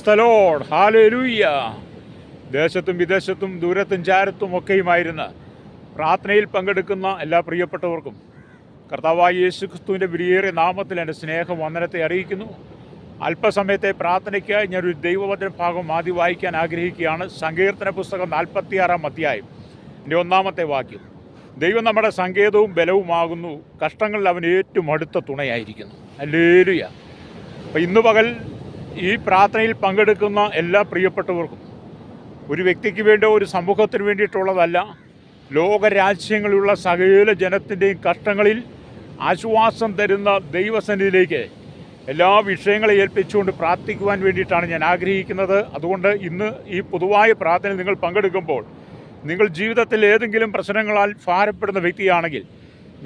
The Lord. Hallelujah. ദേശത്തും വിദേശത്തും ദൂരത്തും ചാരത്തും ഒക്കെയുമായിരുന്ന പ്രാർത്ഥനയിൽ പങ്കെടുക്കുന്ന എല്ലാ പ്രിയപ്പെട്ടവർക്കും കർത്താവായ യേശുക്രിസ്തുവിൻ്റെ വിലയേറിയ നാമത്തിൽ എൻ്റെ സ്നേഹവന്ദനത്തെ അറിയിക്കുന്നു. അല്പസമയത്തെ പ്രാർത്ഥനയ്ക്കായി ഞാനൊരു ദൈവവചന ഭാഗം ആദ്യം വായിക്കാൻ ആഗ്രഹിക്കുകയാണ്. സങ്കീർത്തന പുസ്തകം 46-ാം അധ്യായം എൻ്റെ 1-ാമത്തെ വാക്യം. ദൈവം നമ്മുടെ സങ്കേതവും ബലവുമാകുന്നു, കഷ്ടങ്ങളിൽ അവൻ ഏറ്റവും അടുത്ത തുണയായിരിക്കുന്നു. ഹല്ലേലൂയ. അപ്പോൾ ഇന്ന് പകൽ ഈ പ്രാർത്ഥനയിൽ പങ്കെടുക്കുന്ന എല്ലാ പ്രിയപ്പെട്ടവർക്കും ഒരു വ്യക്തിക്ക് വേണ്ടിയോ ഒരു സമൂഹത്തിന് വേണ്ടിയിട്ടുള്ളതല്ല, ലോകരാജ്യങ്ങളിലുള്ള സകല ജനത്തിൻ്റെയും കഷ്ടങ്ങളിൽ ആശ്വാസം തരുന്ന ദൈവസന്നിധിയിലേക്ക് എല്ലാ വിഷയങ്ങളെ ഏൽപ്പിച്ചുകൊണ്ട് പ്രാർത്ഥിക്കുവാൻ വേണ്ടിയിട്ടാണ് ഞാൻ ആഗ്രഹിക്കുന്നത്. അതുകൊണ്ട് ഇന്ന് ഈ പൊതുവായ പ്രാർത്ഥനയിൽ നിങ്ങൾ പങ്കെടുക്കുമ്പോൾ നിങ്ങൾ ജീവിതത്തിൽ ഏതെങ്കിലും പ്രശ്നങ്ങളാൽ ഭാരപ്പെടുന്ന വ്യക്തിയാണെങ്കിൽ,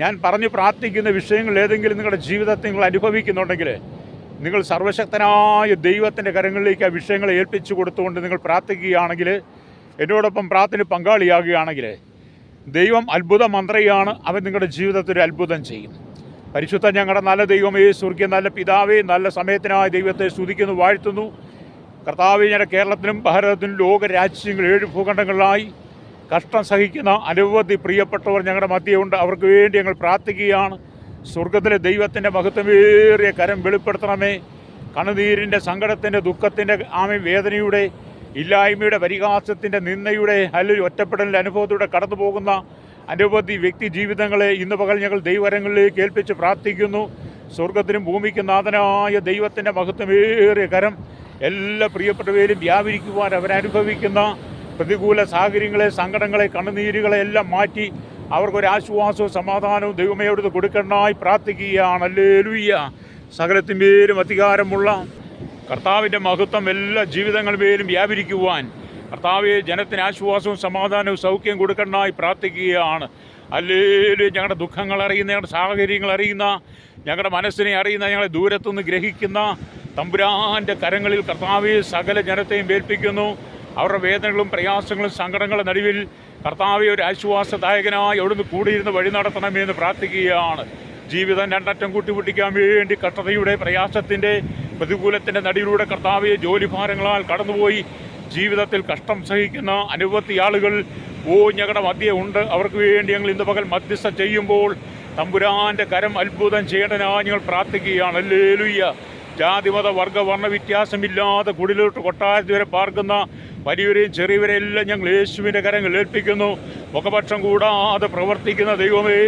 ഞാൻ പറഞ്ഞു പ്രാർത്ഥിക്കുന്ന വിഷയങ്ങൾ ഏതെങ്കിലും നിങ്ങളുടെ ജീവിതത്തിൽ നിങ്ങൾ അനുഭവിക്കുന്നുണ്ടെങ്കിൽ, നിങ്ങൾ സർവശക്തനായ ദൈവത്തിൻ്റെ കരങ്ങളിലേക്ക് ആ വിഷയങ്ങളെ ഏൽപ്പിച്ചു കൊടുത്തുകൊണ്ട് നിങ്ങൾ പ്രാർത്ഥിക്കുകയാണെങ്കിൽ, എന്നോടൊപ്പം പ്രാർത്ഥന പങ്കാളിയാകുകയാണെങ്കിൽ, ദൈവം അത്ഭുത മന്ത്രയാണ്. അവൻ നിങ്ങളുടെ ജീവിതത്തിൽ ഒരു അത്ഭുതം ചെയ്യും. പരിശുദ്ധ ഞങ്ങളുടെ നല്ല ദൈവമേ, സ്വർഗീയ നല്ല പിതാവേ, നല്ല സമയത്തിനായ ദൈവത്തെ സ്തുതിക്കുന്നു, വാഴ്ത്തുന്നു. കർത്താവേ, ഞങ്ങളുടെ കേരളത്തിലും ഭാരതത്തിലും ലോകരാജ്യങ്ങൾ 7 ഭൂഖണ്ഡങ്ങളിലായി കഷ്ടം സഹിക്കുന്ന അനവധി പ്രിയപ്പെട്ടവർ ഞങ്ങളുടെ മധ്യമുണ്ട്. അവർക്ക് വേണ്ടി ഞങ്ങൾ പ്രാർത്ഥിക്കുകയാണ്. സ്വർഗത്തിലെ ദൈവത്തിൻ്റെ മഹത്വമേറിയ കരം വെളിപ്പെടുത്തണമേ. കണ്ണുനീരിൻ്റെ, സങ്കടത്തിൻ്റെ, ദുഃഖത്തിൻ്റെ, വേദനയുടെ, ഇല്ലായ്മയുടെ, പരിഹാസത്തിൻ്റെ, നിന്ദയുടെ, അല്ലെങ്കിൽ ഒറ്റപ്പെടലിൻ്റെ അനുഭവത്തിലൂടെ കടന്നു പോകുന്ന അനവധി വ്യക്തി ജീവിതങ്ങളെ ഇന്ന് പകൽ ഞങ്ങൾ ദൈവകരങ്ങളിലേക്ക് ഏൽപ്പിച്ച് പ്രാർത്ഥിക്കുന്നു. സ്വർഗത്തിനും ഭൂമിക്കും നാഥനായ ദൈവത്തിൻ്റെ മഹത്വമേറിയ കരം എല്ലാ പ്രിയപ്പെട്ടവരും വ്യാപരിക്കുവാൻ അവരനുഭവിക്കുന്ന പ്രതികൂല സാഹചര്യങ്ങളെ, സങ്കടങ്ങളെ, കണ്ണുനീരുകളെ എല്ലാം മാറ്റി അവർക്കൊരാശ്വാസവും സമാധാനവും ദൈവമേ അവിടുന്ന് കൊടുക്കണമായി പ്രാർത്ഥിക്കുകയാണ്. ഹല്ലേലൂയ. സകലത്തിന്മേലും അധികാരമുള്ള കർത്താവിൻ്റെ മഹത്വം എല്ലാ ജീവിതങ്ങളിലും വ്യാപരിക്കുവാൻ കർത്താവെ ജനത്തിന് ആശ്വാസവും സമാധാനവും സൗഖ്യം കൊടുക്കണമായി പ്രാർത്ഥിക്കുകയാണ്. ഹല്ലേലൂയ. ഞങ്ങളുടെ ദുഃഖങ്ങൾ അറിയുന്ന, ഞങ്ങളുടെ സാഹചര്യങ്ങൾ അറിയുന്ന, ഞങ്ങളുടെ മനസ്സിനെ അറിയുന്ന, ഞങ്ങളെ ദൂരത്തുനിന്ന് ഗ്രഹിക്കുന്ന തമ്പുരാൻ്റെ കരങ്ങളിൽ കർത്താവെ സകല ജനത്തെയും ഏൽപ്പിക്കുന്നു. അവരുടെ വേദനകളും പ്രയാസങ്ങളും സങ്കടങ്ങളുടെ നടുവിൽ കർത്താവെ ഒരു ആശ്വാസദായകനായി അവിടുന്ന് കൂടിയിരുന്ന് വഴി നടത്തണമെന്ന് പ്രാർത്ഥിക്കുകയാണ്. ജീവിതം രണ്ടറ്റം കൂട്ടിമുട്ടിക്കാൻ വേണ്ടി കഷ്ടതയുടെ, പ്രയാസത്തിൻ്റെ, പ്രതികൂലത്തിൻ്റെ നടുവിലൂടെ കർത്താവെ ജോലിഭാരങ്ങളാൽ കടന്നുപോയി ജീവിതത്തിൽ കഷ്ടം സഹിക്കുന്ന അനവധി ആളുകൾ ഞങ്ങളുടെ മധ്യേ ഉണ്ട്. അവർക്ക് വേണ്ടി ഞങ്ങൾ ഇന്ന് പകൽ മധ്യസ്ഥ ചെയ്യുമ്പോൾ തമ്പുരാൻ്റെ കരം അത്ഭുതം ചെയ്യണമെന്നായി ഞങ്ങൾ പ്രാർത്ഥിക്കുകയാണ്. ഹല്ലേലൂയ. ജാതിമത വർഗ വർണ്ണ വ്യത്യാസമില്ലാതെ കുടിലോട്ട് കൊട്ടാരത്തിൽ വരെ പാർക്കുന്ന വലിയവരെയും ചെറിയവരെയും എല്ലാം ഞങ്ങൾ യേശുവിൻ്റെ കരങ്ങൾ ഏൽപ്പിക്കുന്നു. മുഖപക്ഷം കൂടാതെ പ്രവർത്തിക്കുന്ന ദൈവമേ,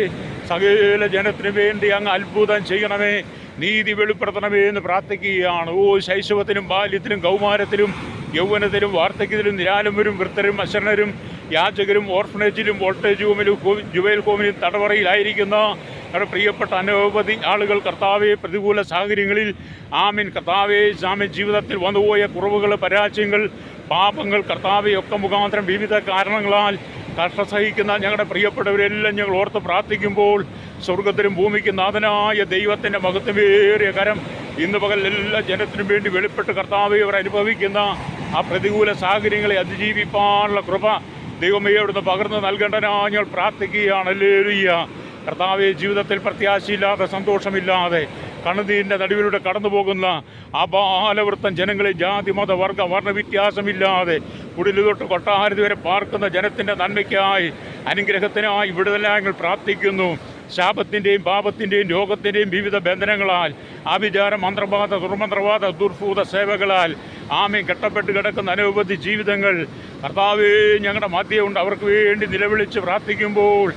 സകല ജനത്തിനു വേണ്ടി അങ്ങ് അത്ഭുതം ചെയ്യണമേ, നീതി വെളിപ്പെടുത്തണമേ എന്ന് പ്രാർത്ഥിക്കുകയാണ്. ശൈശവത്തിലും ബാല്യത്തിലും കൗമാരത്തിലും യൗവനത്തിലും വാർദ്ധക്യത്തിലും നിരാലംബരും വൃദ്ധരും അശരണരും യാചകരും ഓർഫനേജിലും വോൾട്ടേജ് ഹോമിലും ജുവൽ ഹോമിലും തടവറയിലായിരിക്കുന്ന ഞങ്ങളുടെ പ്രിയപ്പെട്ട അനവധി ആളുകൾ കർത്താവെ പ്രതികൂല സാഹചര്യങ്ങളിൽ കർത്താവെ ജീവിതത്തിൽ വന്നുപോയ കുറവുകൾ, പരാജയങ്ങൾ, പാപങ്ങൾ കർത്താവെ ഒക്കെ മുഖാന്തരം വിവിധ കാരണങ്ങളാൽ കഷ്ടം സഹിക്കുന്ന ഞങ്ങളുടെ പ്രിയപ്പെട്ടവരെല്ലാം ഞങ്ങൾ ഓർത്ത് പ്രാർത്ഥിക്കുമ്പോൾ സ്വർഗത്തിലും ഭൂമിക്കും നാഥനായ ദൈവത്തിൻ്റെ മഹത്വമേറിയ കരം ഇന്ന് പകൽ എല്ലാ ജനത്തിനും വേണ്ടി വെളിപ്പെട്ട് കർത്താവെ അവർ അനുഭവിക്കുന്ന ആ പ്രതികൂല സാഹചര്യങ്ങളെ അതിജീവിപ്പാനുള്ള കൃപ ദൈവമേ അവിടുന്ന് പകർന്ന് നൽകേണ്ടനായി ഞങ്ങൾ പ്രാർത്ഥിക്കുകയാണ്. ഹല്ലേലൂയ. കർത്താവെ, ജീവിതത്തിൽ പ്രത്യാശയില്ലാതെ, സന്തോഷമില്ലാതെ, കണ്ണുനീരിൻ്റെ നടുവിലൂടെ കടന്നു പോകുന്ന ആ ബാലവൃത്തം ജനങ്ങളെ ജാതി മത വർഗ വർണ്ണ വ്യത്യാസമില്ലാതെ കുടിലുതൊട്ട് കൊട്ടാരത്തി വരെ പാർക്കുന്ന ജനത്തിൻ്റെ നന്മയ്ക്കായി, അനുഗ്രഹത്തിനായി വിടുതലായി ഞങ്ങൾ പ്രാർത്ഥിക്കുന്നു. ശാപത്തിൻ്റെയും പാപത്തിൻ്റെയും രോഗത്തിൻ്റെയും വിവിധ ബന്ധനങ്ങളാൽ, ആഭിചാര, മന്ത്രവാദ, ദുർമന്ത്രവാദ, ദുർഭൂത സേവകളാൽ കെട്ടപ്പെട്ട് കിടക്കുന്ന അനവധി ജീവിതങ്ങൾ കർത്താവേ ഞങ്ങളുടെ മധ്യമുണ്ട്. അവർക്ക് വേണ്ടി നിലവിളിച്ച് പ്രാർത്ഥിക്കുമ്പോൾ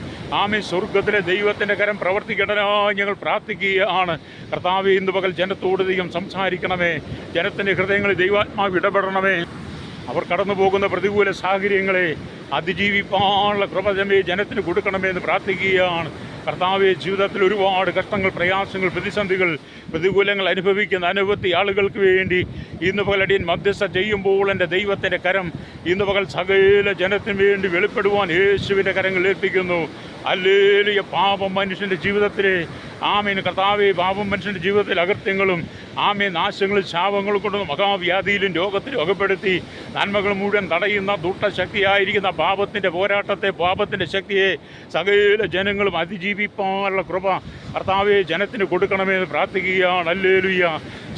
സ്വർഗത്തിലെ ദൈവത്തിൻ്റെ കരം പ്രവർത്തിക്കണമെന്നായി ഞങ്ങൾ പ്രാർത്ഥിക്കുകയാണ്. കർത്താവേ, ഇന്ന് പകൽ ജനത്തോട് ദൈവം സംസാരിക്കണമേ, ജനത്തിൻ്റെ ഹൃദയങ്ങളിൽ ദൈവാത്മാവ് ഇടപെടണമേ. അവർ കടന്നു പോകുന്ന പ്രതികൂല സാഹചര്യങ്ങളെ അതിജീവിപ്പാനുള്ള കൃപ ജനത്തിന് കൊടുക്കണമേ എന്ന് പ്രാർത്ഥിക്കുകയാണ്. കർത്താവെ, ജീവിതത്തിൽ ഒരുപാട് കഷ്ടങ്ങൾ, പ്രയാസങ്ങൾ, പ്രതിസന്ധികൾ, പ്രതികൂലങ്ങൾ അനുഭവിക്കുന്ന അനവധി ആളുകൾക്ക് വേണ്ടി ഇന്ന് പകൽ അടിയൻ മധ്യസ്ഥ ചെയ്യുമ്പോൾ എൻ്റെ ദൈവത്തിൻ്റെ കരം ഇന്ന് പകൽ സകല ജനത്തിന് വേണ്ടി വെളിപ്പെടുവാൻ യേശുവിൻ്റെ കരങ്ങൾ ഏൽപ്പിക്കുന്നു. ഹല്ലേലൂയ. പാപം മനുഷ്യൻ്റെ ജീവിതത്തിലെ കർത്താവെ, പാപം മനുഷ്യൻ്റെ ജീവിതത്തിൽ അകൃത്യങ്ങളും നാശങ്ങളും ശാപങ്ങളും കൊണ്ട് മഹാവ്യാധിയിലും രോഗത്തിലും അകപ്പെടുത്തി നന്മകൾ മുഴുവൻ തടയുന്ന ദുഷ്ടശക്തിയായിരിക്കുന്ന പാപത്തിൻ്റെ പോരാട്ടത്തെ, പാപത്തിൻ്റെ ശക്തിയെ സകല ജനങ്ങളും അതിജീവിപ്പാനുള്ള കൃപ കർത്താവെ ജനത്തിന് കൊടുക്കണമെന്ന് പ്രാർത്ഥിക്കുകയാണ്. ഹല്ലേലൂയ.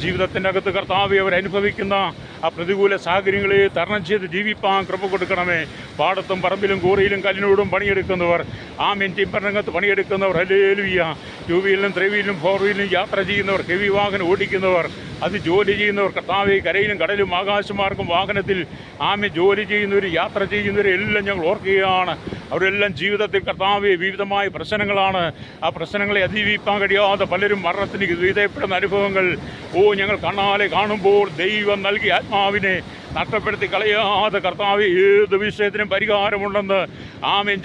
ജീവിതത്തിൻ്റെ അകത്ത് കർത്താവെ അവരനുഭവിക്കുന്ന ആ പ്രതികൂല സാഹചര്യങ്ങളെ തരണം ചെയ്ത് ജീവിപ്പാൻ കൃപ കൊടുക്കണമേ. പാടത്തും പറമ്പിലും കൂറിയിലും കല്ലിനോടും പണിയെടുക്കുന്നവർ, ആമീൻ, ടിമ്പറിനകത്ത് പണിയെടുക്കുന്നവർ, ഹല്ലേലൂയ, 2 വീലിലും 3 വീലിലും 4 വീലിലും യാത്ര ചെയ്യുന്നവർ, ഹെവി വാഹനം ഓടിക്കുന്നവർ, അത് ജോലി ചെയ്യുന്നവർ, കർത്താവേ, കരയിലും കടലും ആകാശമാർഗം വാഹനത്തിൽ ജോലി ചെയ്യുന്നവർ, യാത്ര ചെയ്യുന്നവരെല്ലാം ഞങ്ങൾ ഓർക്കുകയാണ്. അവരെല്ലാം ജീവിതത്തിൽ കർത്താവേ വിവിധമായ പ്രശ്നങ്ങളാണ്. ആ പ്രശ്നങ്ങളെ അതിജീവിക്കാൻ കഴിയാതെ പലരും മരണത്തിന് വിധേയപ്പെടുന്ന അനുഭവങ്ങൾ ഞങ്ങൾ കണ്ണാലെ കാണുമ്പോൾ ദൈവം നൽകിയ ആത്മാവിനെ നഷ്ടപ്പെടുത്തി കളയാതെ കർത്താവ് ഏത് വിഷയത്തിനും പരിഹാരമുണ്ടെന്ന്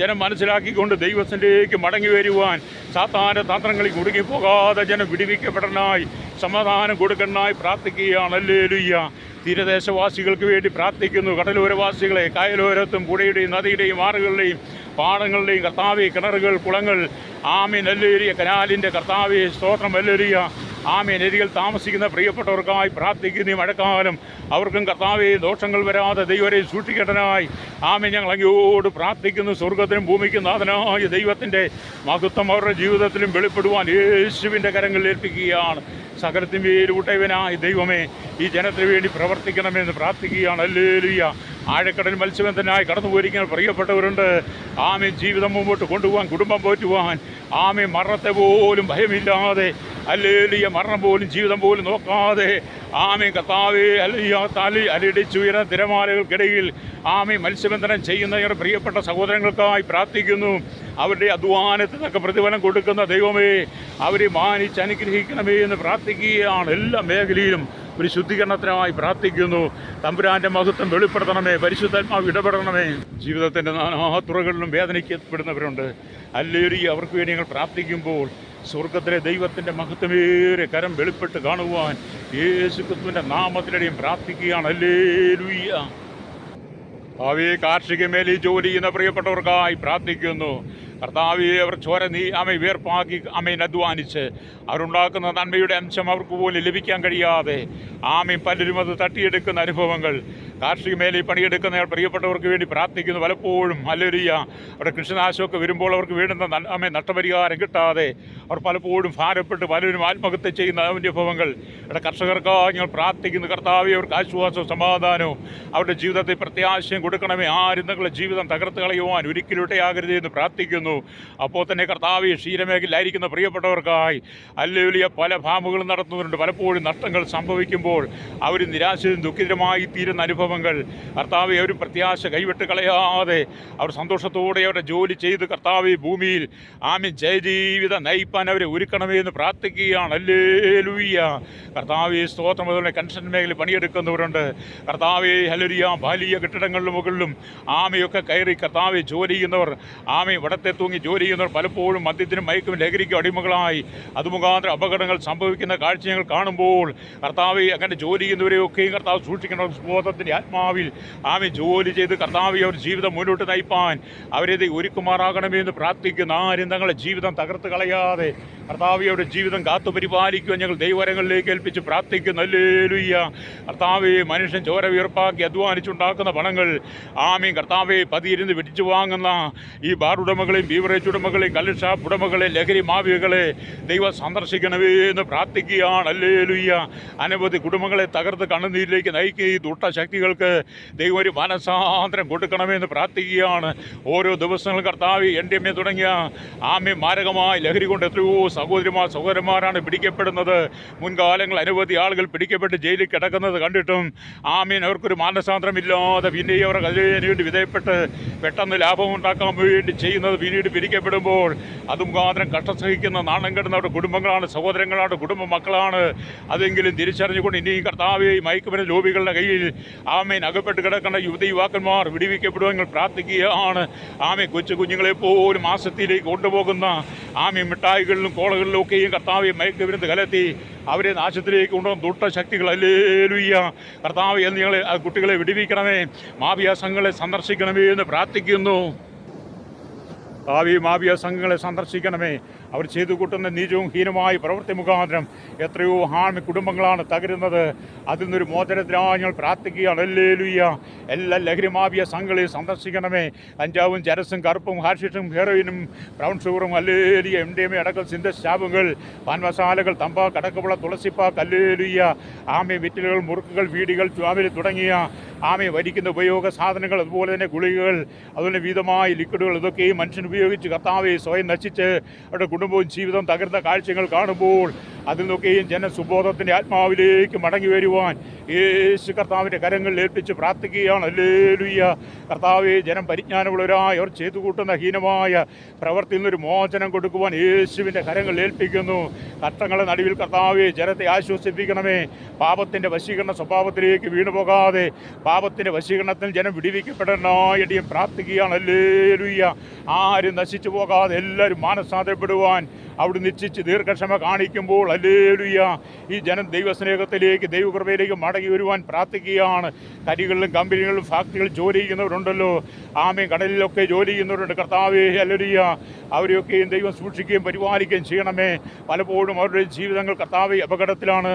ജനം മനസ്സിലാക്കിക്കൊണ്ട് ദൈവത്തിലേക്ക് മടങ്ങി വരുവാൻ, സാത്താന തന്ത്രങ്ങളിൽ കുടുങ്ങിപ്പോകാതെ ജനം വിടുവിക്കപ്പെടാനായി, സമാധാനം കൊടുക്കാനായി പ്രാർത്ഥിക്കുകയാണ്. ഹല്ലേലൂയ. തീരദേശവാസികൾക്ക് വേണ്ടി പ്രാർത്ഥിക്കുന്നു. കടലോരവാസികളെ, കായലോരത്തും പുഴയുടെയും നദിയുടെയും ആറുകളുടെയും പാടങ്ങളുടെയും കർത്താവേ, കിണറുകൾ, കുളങ്ങൾ, ഹല്ലേലൂയ, കനാലിൻ്റെ കർത്താവേ, സ്തോത്രം, ഹല്ലേലൂയ, നദികൾ താമസിക്കുന്ന പ്രിയപ്പെട്ടവർക്കായി പ്രാർത്ഥിക്കുന്ന ഈ മഴക്കാലം അവർക്കും കർത്താവേ ദോഷങ്ങൾ വരാതെ ദൈവരെ സൂക്ഷിക്കേണ്ടനായി ഞങ്ങൾ അങ്ങയോട് പ്രാർത്ഥിക്കുന്നു. സ്വർഗത്തിനും ഭൂമിക്കും നാഥനായ ദൈവത്തിൻ്റെ മഹത്വം അവരുടെ ജീവിതത്തിലും വെളിപ്പെടുവാൻ യേശുവിൻ്റെ കരങ്ങളിൽ ഏൽപ്പിക്കുകയാണ്. സകലത്തിന്മേലൂട്ടവനായ ദൈവമേ, ഈ ജനത്തിന് വേണ്ടി പ്രവർത്തിക്കണമെന്ന് പ്രാർത്ഥിക്കുകയാണ്. ഹല്ലേലൂയ. ആഴക്കടൽ മത്സ്യബന്ധനായി കടന്നു പോയിരിക്കുന്ന പ്രിയപ്പെട്ടവരുണ്ട്. ജീവിതം മുമ്പോട്ട് കൊണ്ടുപോകാൻ, കുടുംബം പോറ്റുവാൻ, മരണത്തെ പോലും ഭയമില്ലാതെ, ഹല്ലേലൂയ, മരണം പോലും ജീവിതം പോലും നോക്കാതെ കർത്താവേ, അലയിടിച്ചുയരുന്ന തിരമാലകൾക്കിടയിൽ മത്സ്യബന്ധനം ചെയ്യുന്ന ഞങ്ങളുടെ പ്രിയപ്പെട്ട സഹോദരങ്ങൾക്കായി പ്രാർത്ഥിക്കുന്നു. അവരുടെ അധ്വാനത്തിനൊക്കെ പ്രതിഫലം കൊടുക്കുന്ന ദൈവമേ, അവരെ മാനിച്ച് അനുഗ്രഹിക്കണമേ എന്ന് പ്രാർത്ഥിക്കുകയാണ്. എല്ലാ മേഖലയിലും ഒരു ശുദ്ധീകരണത്തിനായി പ്രാർത്ഥിക്കുന്നു. തമ്പുരാൻ്റെ മഹത്വം വെളിപ്പെടുത്തണമേ, പരിശുദ്ധാത്മാവ് ഇടപെടണമേ. ജീവിതത്തിൻ്റെ നാനാതുറകളിലും വേദനിക്കപ്പെടുന്നവരുണ്ട്. ഹല്ലേലൂയ. അവർക്ക് വേണ്ടി ഞങ്ങൾ പ്രാർത്ഥിക്കുമ്പോൾ സ്വർഗത്തിലെ ദൈവത്തിൻ്റെ മഹത്വമേറെ കരം വെളിപ്പെട്ട് കാണുവാൻ യേശുക്രിസ്തുവിൻ്റെ നാമത്തിലൂടെയും പ്രാർത്ഥിക്കുകയാണ്. ഹല്ലേലൂയ. കാർഷിക മേഖലയിൽ ജോലി ചെയ്യുന്ന പ്രിയപ്പെട്ടവർക്കായി പ്രാർത്ഥിക്കുന്നു. കർത്താവേ, അവർ ചോര വേർപ്പാക്കി അധ്വാനിച്ച് അവരുണ്ടാക്കുന്ന നന്മയുടെ അംശം അവർക്ക് പോലും ലഭിക്കാൻ കഴിയാതെ പലരും അത് തട്ടിയെടുക്കുന്ന അനുഭവങ്ങൾ, കാർഷിക മേഖലയിൽ പണിയെടുക്കുന്ന പ്രിയപ്പെട്ടവർക്ക് വേണ്ടി പ്രാർത്ഥിക്കുന്നു. പലപ്പോഴും ഹല്ലേലൂയ, അവരുടെ കൃഷിനാശമൊക്കെ വരുമ്പോൾ അവർക്ക് വേണ്ടുന്ന നഷ്ടപരിഹാരം കിട്ടാതെ അവർ പലപ്പോഴും ഭാരപ്പെട്ട് പലരും ആത്മഹത്യ ചെയ്യുന്ന അനുഭവങ്ങൾ ഇവിടെ കർഷകർക്കായി ഞങ്ങൾ പ്രാർത്ഥിക്കുന്നു. കർത്താവേ, അവർക്ക് ആശ്വാസവും സമാധാനവും അവരുടെ ജീവിതത്തിൽ പ്രത്യാശയും കൊടുക്കണമേ. ആരും തങ്ങളുടെ ജീവിതം തകർത്ത് കളയുവാൻ ഒരിക്കലും ഇടയാകരുത് എന്ന് പ്രാർത്ഥിക്കുന്നു. അപ്പോൾ തന്നെ കർത്താവേ, ക്ഷീരമേഖലയിലായിരിക്കുന്ന പ്രിയപ്പെട്ടവർക്കായി ഹല്ലേലൂയ, പല ഫാമുകളും നടത്തുന്നുണ്ട്. പലപ്പോഴും നഷ്ടങ്ങൾ സംഭവിക്കുമ്പോൾ അവർ നിരാശയും ദുഃഖിതമായി തീരുന്ന അനുഭവങ്ങൾ കർത്താവേ, അവർ പ്രത്യാശ കൈവിട്ട് കളയാതെ അവർ സന്തോഷത്തോടെ അവരുടെ ജോലി ചെയ്ത് കർത്താവേ ഭൂമിയിൽ ജയജീവിതം നയിപ്പാൻ അവരെ ഒരുക്കണമേ എന്ന് പ്രാർത്ഥിക്കുകയാണ്. ഹല്ലേലൂയ. കർത്താവേ, സ്തോത്രം. അതുപോലെ കൺസ്ട്രക്ഷൻ മേഖലയിൽ പണിയെടുക്കുന്നവരുണ്ട്. കർത്താവേ, ഹല്ലേലൂയ, വലിയ കെട്ടിടങ്ങളുടെ മുകളിലും ഒക്കെ കയറി കർത്താവേ ജോലി ചെയ്യുന്നവർ, ഇവിടത്തെ തൂങ്ങി ജോലി ചെയ്യുന്നവർ പലപ്പോഴും മദ്യത്തിനും മയക്കും ലഹരിക്കും അടിമകളായി അത് മുഖാന്തരം അപകടങ്ങൾ സംഭവിക്കുന്ന കാഴ്ച ഞങ്ങൾ കാണുമ്പോൾ കർത്താവെ, അങ്ങനെ ജോലി ചെയ്യുന്നവരെയൊക്കെയും കർത്താവ് സൂക്ഷിക്കണം. ബോധത്തിൻ്റെ ആത്മാവിൽ ജോലി ചെയ്ത് കർത്താവെ അവർ ജീവിതം മുന്നോട്ട് നയിപ്പാൻ അവരെ ഒരുക്കുമാറാകണമേ എന്ന് പ്രാർത്ഥിക്കുന്ന. ആരും തങ്ങളുടെ ജീവിതം തകർത്ത് കളയാതെ കർത്താവെ അവരുടെ ജീവിതം കാത്തു പരിപാലിക്കുവാൻ ഞങ്ങൾ ദൈവകരങ്ങളിലേക്ക് ഏൽപ്പിച്ച് പ്രാർത്ഥിക്കുന്നു. ഹല്ലേലൂയ. കർത്താവെ, മനുഷ്യൻ ചോര വീർപ്പാക്കി അധ്വാനിച്ചുണ്ടാക്കുന്ന പണങ്ങൾ കർത്താവെ പതിയിരുന്ന് പിടിച്ചു വാങ്ങുന്ന ഈ ബാർ ഉടമകളെയും ബീവറേജ് ഉടമകളെയും കള്ള് ഷാപ്പ് ഉടമകളെ, ലഹരി മാഫിയകളെ ദൈവം സന്ദർശിക്കണമേ എന്ന് പ്രാർത്ഥിക്കുകയാണ്. ഹല്ലേലൂയ. അനവധി കുടുംബങ്ങളെ തകർത്ത് കണ്ണുനീരിലേക്ക് നയിക്കുക ഈ ദുഷ്ടശക്തികൾക്ക് ദൈവം ഒരു മനസാന്തരം കൊടുക്കണമെന്ന് പ്രാർത്ഥിക്കുകയാണ്. ഓരോ ദിവസങ്ങളും കർത്താവ് NDMA തുടങ്ങിയ മാരകമായ ലഹരി കൊണ്ട് എത്രയോ സഹോദരന്മാരാണ് പിടിക്കപ്പെടുന്നത്. മുൻകാലങ്ങൾ അനവധി ആളുകൾ പിടിക്കപ്പെട്ട് ജയിലിൽ കിടക്കുന്നത് കണ്ടിട്ടും അവർക്കൊരു മാനസാന്തരമില്ലാതെ പിന്നെ അവർ അതിനു വേണ്ടി വിധേയപ്പെട്ട് പെട്ടെന്ന് ലാഭം ഉണ്ടാക്കാൻ വേണ്ടി ചെയ്യുന്നത് പിന്നീട് പിടിക്കപ്പെടുമ്പോൾ അത് മുഖാന്തരം കഷ്ടം സഹിക്കുന്ന നാണം കെടുന്നവരുടെ കുടുംബങ്ങളാണ്, സഹോദരങ്ങളാണ്, കുടുംബ മക്കളാണ്. അതെങ്കിലും തിരിച്ചറിഞ്ഞുകൊണ്ട് ഇനിയും കർത്താവെ മയക്കുമരുന്ന് ലോബികളുടെ കയ്യിൽ അകപ്പെട്ട് കിടക്കുന്ന യുവതിയുവാക്കന്മാർ വിടുവിക്കപ്പെടുവാൻ പ്രാർത്ഥിക്കുകയാണ്. കൊച്ചു കുഞ്ഞുങ്ങളെ പോലും ആസക്തിയിലേക്ക് കൊണ്ടുപോകുന്ന മിഠായികളിലും കോളകളിലും ഒക്കെയും കർത്താവെ മയക്കുമരുന്ന് കലർത്തി അവരെ നാശത്തിലേക്ക് കൊണ്ടുവന്ന ദുഷ്ടശക്തികൾ. ഹല്ലേലൂയ. കർത്താവെ, എന്ന് ഞങ്ങളെ കുട്ടികളെ വിടുവിക്കണമേ, മാഫിയ സംഘങ്ങളെ സന്ദർശിക്കണമേ എന്ന് പ്രാർത്ഥിക്കുന്നു. മാവിയ സംഘങ്ങളെ സന്ദർശിക്കണമേ. അവർ ചെയ്തു കൂട്ടുന്ന നീചവും ഹീനമായ പ്രവൃത്തി മുഖാന്തരം എത്രയോ കുടുംബങ്ങളാണ് തകരുന്നത്. അതിൽ നിന്നൊരു മോചനത്തിനായി ഞങ്ങൾ പ്രാർത്ഥിക്കുകയാണ്. ഹല്ലേലൂയ. എല്ലാ ലഹരി മാവിയ സംഘങ്ങളെ സന്ദർശിക്കണമേ. കഞ്ചാവും ചരസും കറുപ്പും ഹാഷിഷും ഹെറോയിനും ബ്രൗൺ ഷുഗറും ഹല്ലേലൂയ MDMA അടക്കം സിന്തസ് ശാപങ്ങൾ, പാൻ മസാലകൾ, തമ്പാക്ക്, അടക്കമുള്ള തുളസിപ്പാക്ക് ഹല്ലേലൂയ. വിറ്റിലുകൾ, മുറുക്കുകൾ, വീടികൾ, ചുവാവിൽ തുടങ്ങിയ വലിക്കുന്ന ഉപയോഗ സാധനങ്ങൾ, അതുപോലെ തന്നെ ഗുളികകൾ, അതുപോലെ വിധമായ ലിക്വിഡുകൾ, ഇതൊക്കെയും മനുഷ്യൻ ഉപയോഗിച്ച് കർത്താവെ സ്വയം നശിച്ച് അവരുടെ കുടുംബവും ജീവിതവും തകർന്ന കാഴ്ചകൾ കാണുമ്പോൾ അതിൽ നിന്നൊക്കെയും ജനസുബോധത്തിൻ്റെ ആത്മാവിലേക്ക് മടങ്ങി വരുവാൻ യേശു കർത്താവിൻ്റെ കരങ്ങളിൽ ഏൽപ്പിച്ച് പ്രാർത്ഥിക്കുകയാണ്. ഹല്ലേലൂയ. കർത്താവെ, ജനം പരിജ്ഞാനമുള്ളവരായി അവർ ചെയ്തു കൂട്ടുന്ന ഹീനമായ പ്രവൃത്തിയിൽ നിന്നൊരു മോചനം കൊടുക്കുവാൻ യേശുവിൻ്റെ കരങ്ങളിൽ ഏൽപ്പിക്കുന്നു. കഷ്ടങ്ങളുടെ നടുവിൽ കർത്താവെ ജനത്തെ ആശ്വസിപ്പിക്കണമേ. പാപത്തിൻ്റെ വശീകരണ സ്വഭാവത്തിലേക്ക് വീണുപോകാതെ പാപത്തിൻ്റെ വശീകരണത്തിൽ ജനം വിടുവിക്കപ്പെടാനായിട്ട് പ്രാർത്ഥിക്കുകയാണ്. ഹല്ലേലൂയ. ആരും നശിച്ചു പോകാതെ എല്ലാവരും മാനസാന്തരപ്പെടുവാൻ അവിടെ നിശ്ചിച്ച് ദീർഘക്ഷമ കാണിക്കുമ്പോൾ ഹല്ലേലൂയ ഈ ജനം ദൈവസ്നേഹത്തിലേക്ക്, ദൈവകൃപയിലേക്ക് മടങ്ങി വരുവാൻ പ്രാർത്ഥിക്കുകയാണ്. കരികളിലും കമ്പനികളിലും ഫാക്ടറികളിൽ ജോലി ചെയ്യുന്നവരുണ്ടല്ലോ, കടലിലൊക്കെ ജോലി ചെയ്യുന്നവരുണ്ട്. കർത്താവേ, ഹല്ലേലൂയ, അവരെയൊക്കെയും ദൈവം സൂക്ഷിക്കുകയും പരിപാലിക്കുകയും ചെയ്യണമേ. പലപ്പോഴും അവരുടെ ജീവിതങ്ങൾ കർത്താവേ അപകടത്തിലാണ്.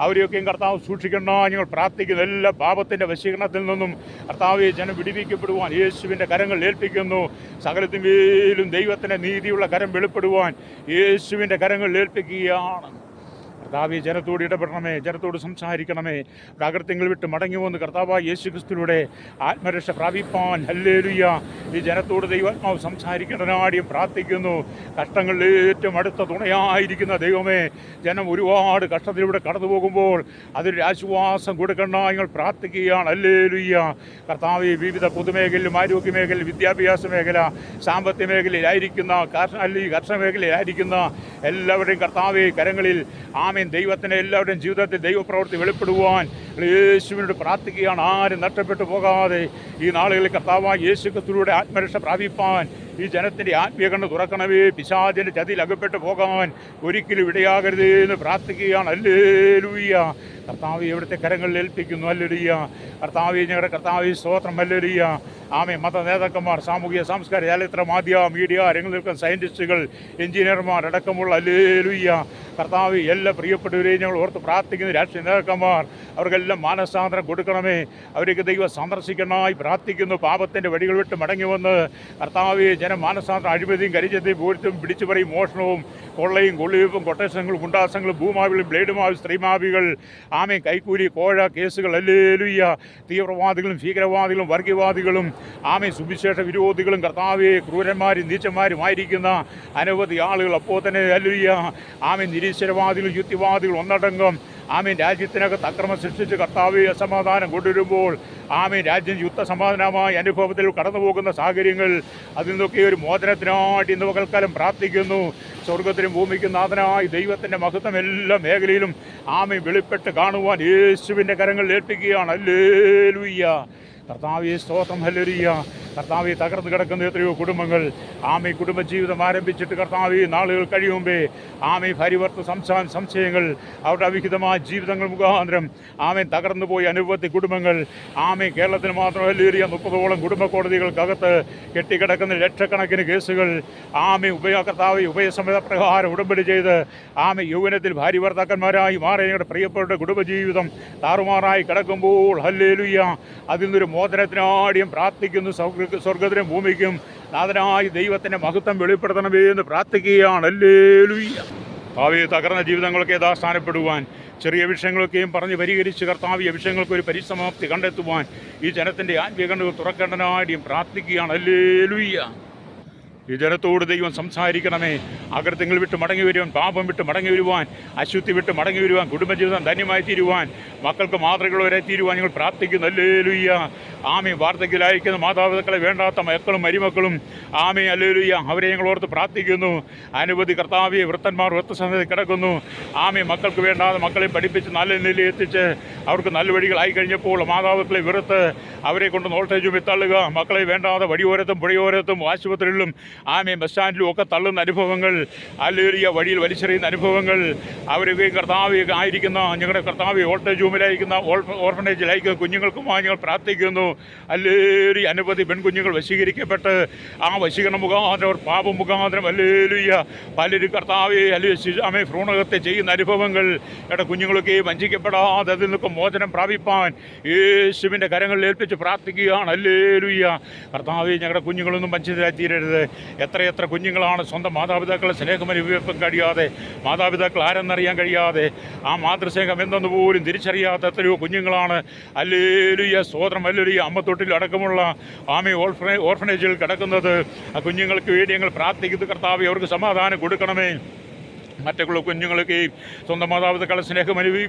അവരെയൊക്കെയും കർത്താവ് സൂക്ഷിക്കണം. ഞങ്ങൾ പ്രാർത്ഥിക്കുന്നു. എല്ലാ പാപത്തിൻ്റെ വശീകരണത്തിൽ നിന്നും കർത്താവെ ജനം വിടുവിക്കപ്പെടുവാൻ യേശുവിൻ്റെ കരങ്ങൾ ഏൽപ്പിക്കുന്നു. സകലത്തിന്മേലും ദൈവത്തിൻ്റെ നീതിയുള്ള കരം വെളിപ്പെടുവാൻ യേശുവിൻ്റെ കരങ്ങൾ ഏൽപ്പിക്കുകയാണ്. കർത്താവെ, ജനത്തോട് ഇടപെടണമേ, ജനത്തോട് സംസാരിക്കണമേ. പ്രാകൃത്യങ്ങൾ വിട്ട് മടങ്ങി വന്ന് കർത്താവായ യേശു ക്രിസ്തുവിലൂടെ ആത്മരക്ഷ പ്രാപിപ്പാൻ ഹല്ലേലൂയ ഈ ജനത്തോട് ദൈവാത്മാവ് സംസാരിക്കണനാടിയും പ്രാർത്ഥിക്കുന്നു. കഷ്ടങ്ങളിൽ ഏറ്റവും അടുത്ത തുണയായിരിക്കുന്ന ദൈവമേ, ജനം ഒരുപാട് കഷ്ടത്തിലൂടെ കടന്നു പോകുമ്പോൾ അതൊരു ആശ്വാസം കൊടുക്കണം ഞങ്ങൾ പ്രാർത്ഥിക്കുകയാണ്. ഹല്ലേലൂയ. കർത്താവെ, വിവിധ പൊതുമേഖലയിലും ആരോഗ്യ മേഖലയിൽ, വിദ്യാഭ്യാസ മേഖല, സാമ്പത്തിക മേഖലയിലായിരിക്കുന്ന, കർഷക മേഖലയിലായിരിക്കുന്ന എല്ലാവരുടെയും കർത്താവെ കരങ്ങളിൽ ദൈവത്തിൻ്റെ എല്ലാവരുടെയും ജീവിതത്തിൽ ദൈവപ്രവൃത്തി വെളിപ്പെടുവാൻ യേശുവിനോട് പ്രാർത്ഥിക്കുകയാണ്. ആരും നഷ്ടപ്പെട്ടു പോകാതെ ഈ നാളുകളിൽ കർത്താവായ യേശു ക്രിസ്തുവിലൂടെ ആത്മരക്ഷ പ്രാപിപ്പാൻ ഈ ജനത്തിൻ്റെ ആത്മീയ കണ്ണ് തുറക്കണമേ. പിശാചിൻ്റെ ചതിയിൽ അകപ്പെട്ടു പോകാൻ ഒരിക്കലും ഇടയാകരുതേ എന്ന് പ്രാർത്ഥിക്കുകയാണ്. ഹല്ലേലൂയ. കർത്താവ് ഇവിടുത്തെ കരങ്ങളിൽ ഏൽപ്പിക്കുന്നു. ഹല്ലേലൂയ. കർത്താവ്, ഞങ്ങളുടെ കർത്താവ് സ്തോത്രം. ഹല്ലേലൂയ. മത നേതാക്കന്മാർ, സാമൂഹിക സാംസ്കാരിക ചലച്ചിത്ര മാധ്യമ മീഡിയ രംഗത്ത് നിൽക്കുന്ന സയൻറ്റിസ്റ്റുകൾ, എഞ്ചിനീയർമാർ അടക്കമുള്ള ഹല്ലേലൂയ കർത്താവ് എല്ലാ പ്രിയപ്പെട്ടവരെയും ഞങ്ങൾ ഓർത്ത് പ്രാർത്ഥിക്കുന്ന രാഷ്ട്രീയ നേതാക്കന്മാർ, അവർക്കെല്ലാം മാനസാന്തരം കൊടുക്കണമേ. അവരൊക്കെ ദൈവം സന്ദർശിക്കണമായി പ്രാർത്ഥിക്കുന്നു. പാപത്തിൻ്റെ വഴികൾ വിട്ട് മടങ്ങി വന്ന് കർത്താവ് ജനം മാനസാന്തരം, അഴിമതിയും കരിച്ചതയും പൂഴ്ത്തും പിടിച്ചുപറിയും മോഷണവും കൊള്ളയും കൊള്ളിവെപ്പും കൊട്ടേഷനുകളും ഗുണ്ടാസങ്ങളും ഭൂമാവികളും ബ്ലേഡുമാവിൽ സ്ത്രീമാവികൾ കൈക്കൂലി കോഴ കേസുകൾ ഹല്ലേലൂയ തീവ്രവാദികളും ഭീകരവാദികളും വർഗീയവാദികളും സുവിശേഷ വിരോധികളും കർത്താവെ ക്രൂരന്മാരും നീച്ചന്മാരുമായിരിക്കുന്ന അനവധി ആളുകൾ അപ്പോൾ തന്നെ ഹല്ലേലൂയ നിരീശ്വരവാദികളും യുക്തിവാദികളും ഒന്നടങ്കം രാജ്യത്തിനകത്ത് അക്രമം സൃഷ്ടിച്ച് കർത്താവെ അസമാധാനം കൊണ്ടുവരുമ്പോൾ രാജ്യം യുദ്ധസമാധാനമായ അനുഭവത്തിൽ കടന്നു പോകുന്ന സാഹചര്യങ്ങൾ, അതിൽ നിന്നൊക്കെ ഒരു മോചനത്തിനായിട്ട് ഇന്ന് പകൽക്കാലം പ്രാർത്ഥിക്കുന്നു. സ്വർഗത്തിനും ഭൂമിക്കും നാഥനായി ദൈവത്തിൻ്റെ മഹത്വം എല്ലാ മേഖലയിലും വെളിപ്പെട്ട് കാണുവാൻ യേശുവിൻ്റെ കരങ്ങളിൽ ഏൽപ്പിക്കുകയാണ്. ഹല്ലേലൂയ. കർത്താവെ സ്തോത്രം. ഹല്ലേലൂയ. കർത്താവെ, തകർന്നു കിടക്കുന്ന എത്രയോ കുടുംബങ്ങൾ കുടുംബജീവിതം ആരംഭിച്ചിട്ട് കർത്താവെ നാളുകൾ കഴിയുമ്പേ ഭാര്യഭർത്തൃ സംശയങ്ങൾ, അവരുടെ അവിഹിതമായ ജീവിതങ്ങൾ മുഖാന്തരം തകർന്നു പോയി അനവധി കുടുംബങ്ങൾ കേരളത്തിൽ മാത്രം ഹല്ലേലൂയ 30ഓളം കുടുംബ കോടതികൾക്കകത്ത് കെട്ടിക്കിടക്കുന്ന ലക്ഷക്കണക്കിന് കേസുകൾ കർത്താവെ ഉഭയസമ്മത പ്രകാരം ഉടമ്പടി ചെയ്ത് യൗവനത്തിൽ ഭാര്യ ഭർത്താക്കന്മാരായി മാറിയ ഞങ്ങളുടെ പ്രിയപ്പെട്ട കുടുംബജീവിതം താറുമാറായി കിടക്കുമ്പോൾ ഹല്ലേലൂയ അതിൽ നിന്നൊരു മോചനത്തിനാടിയും പ്രാർത്ഥിക്കുന്നു. സ്വർഗത്തിനും ഭൂമിക്കും നാഥനായി ദൈവത്തിൻ്റെ മഹത്വം വെളിപ്പെടുത്തണമേ എന്ന് പ്രാർത്ഥിക്കുകയാണ്. ഹല്ലേലൂയ. തകർന്ന ജീവിതങ്ങളൊക്കെ യഥാസ്ഥാനപ്പെടുവാൻ, ചെറിയ വിഷയങ്ങളൊക്കെയും പറഞ്ഞ് പരിഹരിച്ച് കർത്താവിയ വിഷയങ്ങൾക്ക് ഒരു പരിസമാപ്തി കണ്ടെത്തുവാൻ ഈ ജനത്തിൻ്റെ ആത്മീയ കണ്ണുകൾ തുറക്കേണ്ടനാടിയും പ്രാർത്ഥിക്കുകയാണ്. ഹല്ലേലൂയ. ഈ ജനത്തോട് ദൈവം സംസാരിക്കണമേ. അകൃത്യങ്ങൾ വിട്ട് മടങ്ങി വരുവാൻ, പാപം വിട്ട് മടങ്ങി വരുവാൻ, അശുദ്ധി വിട്ട് മടങ്ങി വരുവാൻ, കുടുംബജീവിതം ധന്യമായി തീരുവാൻ, മക്കൾക്ക് മാതൃകളവരെ തീരുവാൻ ഞങ്ങൾ പ്രാർത്ഥിക്കുന്നു. ഹല്ലേലൂയ. വാർദ്ധക്യത്തിലായിരിക്കുന്ന മാതാപിതാക്കളെ വേണ്ടാത്ത മക്കളും മരുമക്കളും ഹല്ലേലൂയ അവരെ ഞങ്ങൾ ഓർത്ത് പ്രാർത്ഥിക്കുന്നു. അനവധി കർത്താവിയെ വൃത്തന്മാർ വൃത്തസന്നിധി കിടക്കുന്നു. മക്കൾക്ക് വേണ്ടാതെ മക്കളെ പഠിപ്പിച്ച് നല്ല നിലയിൽ എത്തിച്ച് അവർക്ക് നല്ല വഴികളായി കഴിഞ്ഞപ്പോൾ മാതാപിതാക്കളെ വെറുത്ത് അവരെ കൊണ്ട് വോൾട്ടേജ് തള്ളുക. മക്കളെ വേണ്ടാതെ വഴിയോരത്തും പുഴയോരത്തും ആശുപത്രികളിലും ബസ് സ്റ്റാൻഡിലും ഒക്കെ തള്ളുന്ന അനുഭവങ്ങൾ, ഹല്ലേലൂയ, വഴിയിൽ വലിച്ചെറിയുന്ന അനുഭവങ്ങൾ, അവരൊക്കെ കർത്താവ് ആയിരിക്കുന്ന ഞങ്ങളുടെ കർത്താവ് വോൾട്ടേജ് റൂമിലായിരിക്കുന്ന ഓർഫനേജിലായിരിക്കുന്ന കുഞ്ഞുങ്ങൾക്കുമായി ഞങ്ങൾ പ്രാർത്ഥിക്കുന്നു. ഹല്ലേലൂയ, അനവധി പെൺകുഞ്ഞുങ്ങൾ വശീകരിക്കപ്പെട്ട് ആ വശീകരണ മുഖാന്തരം പാപം മുഖാന്തരം ഹല്ലേലൂയ പലരും കർത്താവെ അല്ലെ ഭ്രൂണഹത്യ ചെയ്യുന്ന അനുഭവങ്ങൾ കുഞ്ഞുങ്ങളൊക്കെ വഞ്ചിക്കപ്പെടാതെ അതിൽ നിന്നൊക്കെ മോചനം പ്രാപിപ്പാൻ യേശുവിൻ്റെ കരങ്ങളിൽ ഏൽപ്പിച്ച് പ്രാർത്ഥിക്കുകയാണ്. ഹല്ലേലൂയ, കർത്താവെ ഞങ്ങളുടെ കുഞ്ഞുങ്ങളൊന്നും വഞ്ചിതരായി തീരരുത്. എത്രയെത്ര കുഞ്ഞുങ്ങളാണ് സ്വന്തം മാതാപിതാക്കളെ സ്നേഹമനുഭവിക്കാൻ കഴിയാതെ, മാതാപിതാക്കൾ ആരെന്നറിയാൻ കഴിയാതെ, ആ മാതൃസ്നേഹം എന്തെന്ന് പോലും തിരിച്ചറിയാത്ത എത്രയോ കുഞ്ഞുങ്ങളാണ്. ഹല്ലേലൂയ, സ്തോത്രം. ഹല്ലേലൂയ, അമ്മത്തൊട്ടിൽ അടക്കമുള്ള ഓർഫനേജുകൾ കിടക്കുന്നത്. ആ കുഞ്ഞുങ്ങൾക്ക് വേണ്ടി ഞങ്ങൾ പ്രാർത്ഥിക്കുന്നു. കർത്താവെ അവർക്ക് സമാധാനം കൊടുക്കണമേ. മറ്റുള്ള കുഞ്ഞുങ്ങളൊക്കെയും സ്വന്തം മാതാപിതാക്കളെ സ്നേഹം